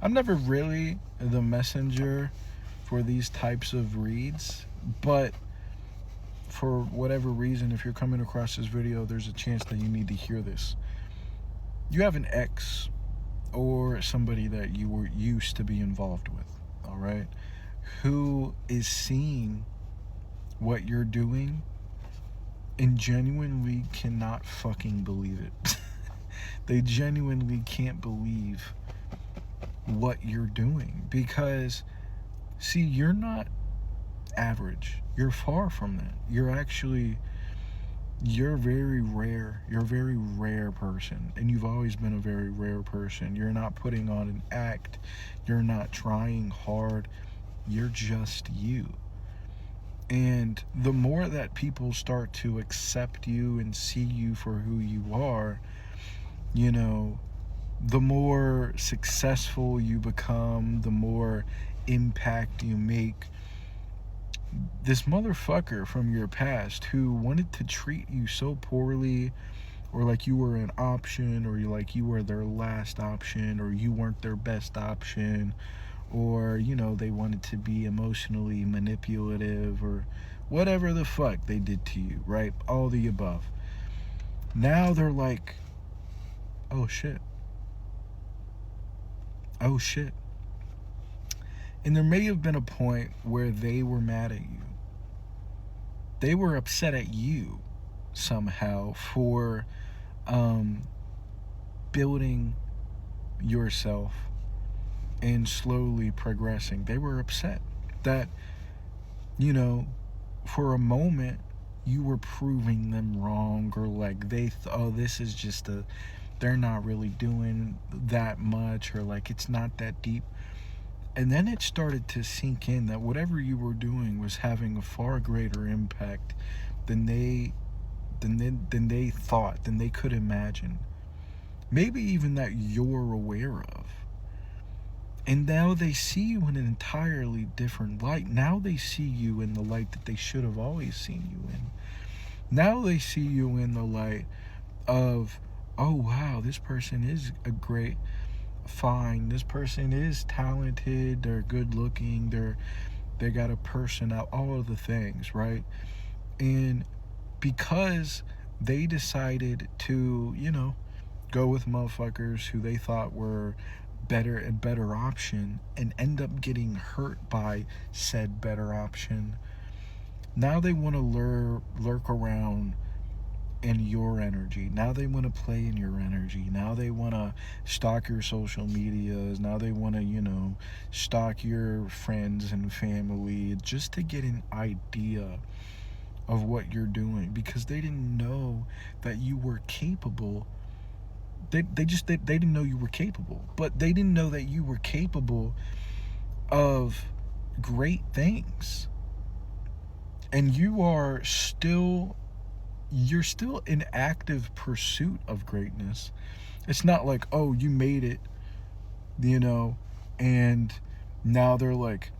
I'm never really the messenger for these types of reads, but for whatever reason, if you're coming across this video, there's a chance that you need to hear this. You have an ex or somebody that you were used to be involved with, all right, who is seeing what you're doing and genuinely cannot fucking believe it. They genuinely can't believe what you're doing because, see, you're not average. You're far from that. You're very rare. You're a very rare person, and you've always been a very rare person. You're not putting on an act. You're not trying hard. You're just you. And the more that people start to accept you and see you for who you are, you know, the more successful you become, the more impact you make. This motherfucker from your past who wanted to treat you so poorly, or like you were an option, or you were their last option, or you weren't their best option, or they wanted to be emotionally manipulative, or whatever the fuck they did to you, right? All the above. Now they're like, oh shit. Oh shit. And there may have been a point where they were mad at you. They were upset at you somehow for building yourself and slowly progressing. They were upset that, for a moment you were proving them wrong, or like this is just they're not really doing that much, or like it's not that deep. And then it started to sink in that whatever you were doing was having a far greater impact than they thought, than they could imagine. Maybe even that you're aware of. And now they see you in an entirely different light. Now they see you in the light that they should have always seen you in. Now they see you in the light of, oh wow, this person is a great fine, this person is talented, they're good looking, they got a person out, all of the things, right? And because they decided to go with motherfuckers who they thought were better option, and end up getting hurt by said better option, now they want to lurk around in your energy. Now they want to play in your energy. Now they want to stalk your social medias. Now they want to, stalk your friends and family just to get an idea of what you're doing, because they didn't know that you were capable. They didn't know you were capable, but they didn't know that you were capable of great things. And you're still in active pursuit of greatness. It's not like, oh, you made it, and now they're like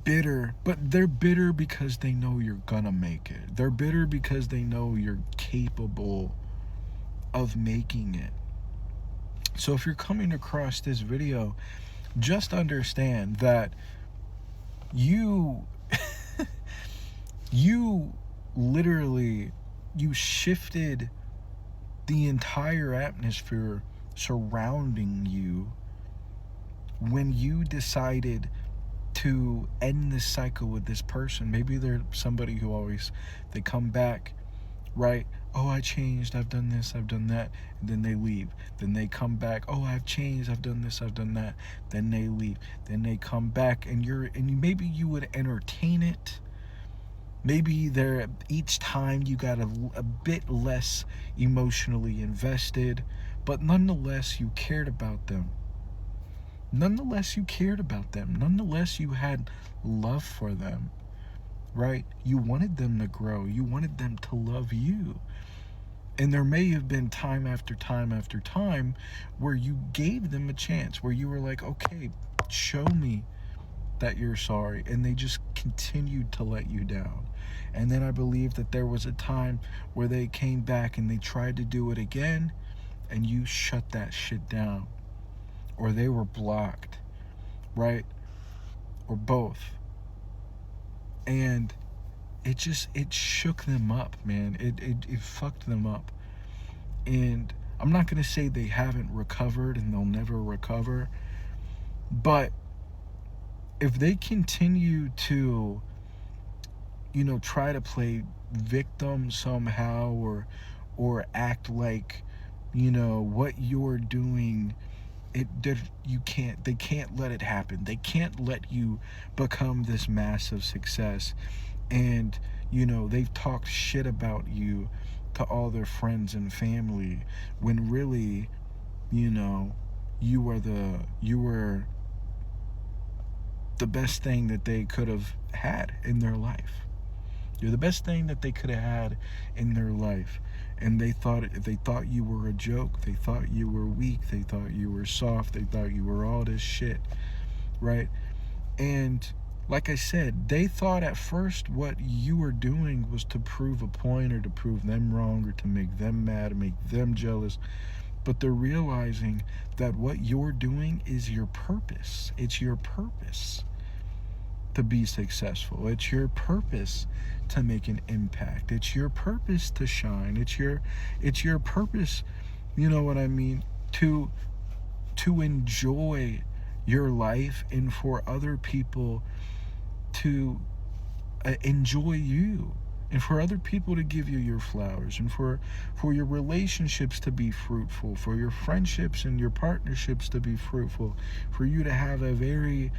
bitter, but they're bitter because they know you're gonna make it. They're bitter because they know you're capable of making it. So if you're coming across this video, just understand that you literally shifted the entire atmosphere surrounding you when you decided to end this cycle with this person. Maybe they're somebody who they come back, right? Oh, I changed, I've done this, I've done that, and then they leave. Then they come back, oh, I've changed, I've done this, I've done that. Then they leave. Then they come back, and maybe you would entertain it. Maybe each time you got a bit less emotionally invested, but nonetheless you cared about them. Nonetheless you had love for them, right? You wanted them to grow. You wanted them to love you. And there may have been time after time after time where you gave them a chance, where you were like, okay, show me that you're sorry, and they just continued to let you down. And then I believe that there was a time where they came back and they tried to do it again, and you shut that shit down, or they were blocked. right? Or both. And it shook them up, man. It fucked them up. And I'm not going to say they haven't recovered and they'll never recover, but if they continue to, try to play victim somehow, or act like, what you're doing, they can't let it happen. They can't let you become this massive success. And they've talked shit about you to all their friends and family, when really, you were the best thing that they could have had in their life. You're the best thing that they could have had in their life. And they thought you were a joke. They thought you were weak. They thought you were soft. They thought you were all this shit, right? And like I said, they thought at first what you were doing was to prove a point, or to prove them wrong, or to make them mad, or make them jealous. But they're realizing that what you're doing is your purpose. It's your purpose to be successful. It's your purpose to make an impact. It's your purpose to shine. It's your purpose, you know what I mean, to enjoy your life, and for other people to enjoy you, and for other people to give you your flowers, and for your relationships to be fruitful, for your friendships and your partnerships to be fruitful, for you to have a very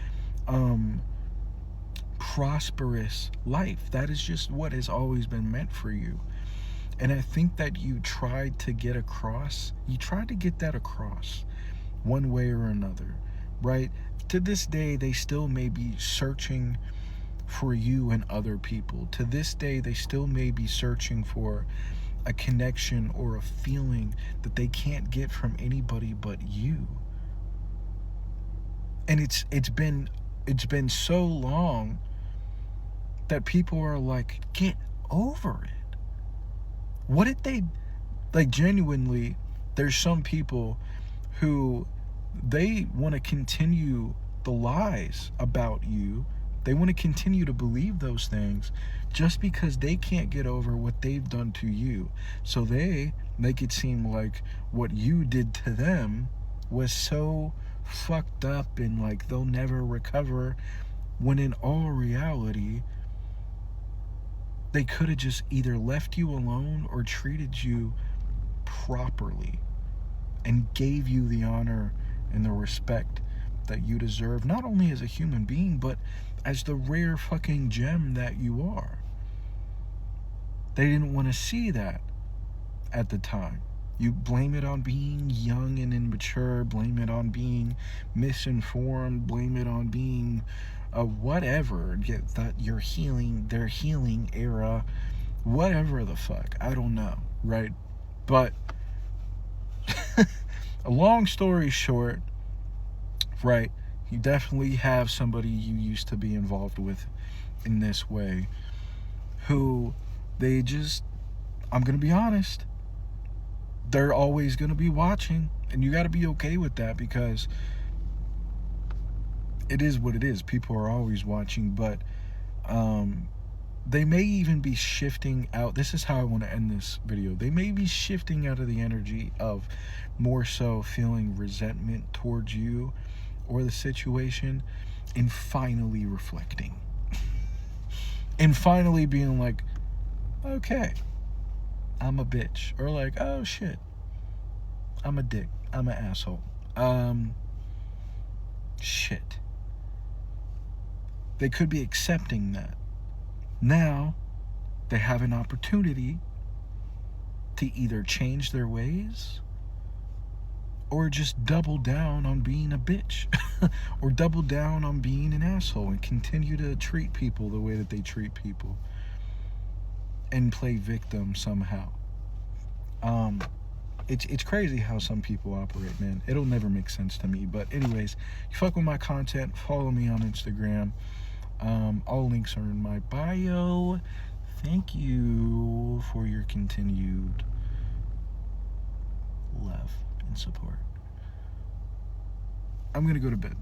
prosperous life. That is just what has always been meant for you. And I think that you tried to get that across one way or another, right? To this day, they still may be searching for you and other people. To this day, they still may be searching for a connection or a feeling that they can't get from anybody but you. And it's been so long that people are like, get over it. What did they, like, genuinely, there's some people who, they want to continue the lies about you. They want to continue to believe those things just because they can't get over what they've done to you. So they make it seem like what you did to them was so fucked up, and like they'll never recover, when in all reality, they could have just either left you alone or treated you properly and gave you the honor and the respect that you deserve, not only as a human being, but as the rare fucking gem that you are. They didn't want to see that at the time. You blame it on being young and immature, blame it on being misinformed, blame it on being whatever, get that their healing era, whatever the fuck, I don't know, right? But a long story short, right, you definitely have somebody you used to be involved with in this way, who they just, I'm gonna be honest, they're always gonna be watching, and you gotta be okay with that, because it is what it is. People are always watching. But they may even be shifting out. This is how I want to end this video. They may be shifting out of the energy of more so feeling resentment towards you or the situation, and finally reflecting and finally being like, okay, I'm a bitch, or like, oh shit, I'm a dick, I'm an asshole, shit. They could be accepting that. Now they have an opportunity to either change their ways, or just double down on being a bitch or double down on being an asshole, and continue to treat people the way that they treat people and play victim somehow. It's crazy how some people operate, man. It'll never make sense to me. But anyways, you fuck with my content, follow me on Instagram. All links are in my bio. Thank you for your continued love and support. I'm gonna go to bed.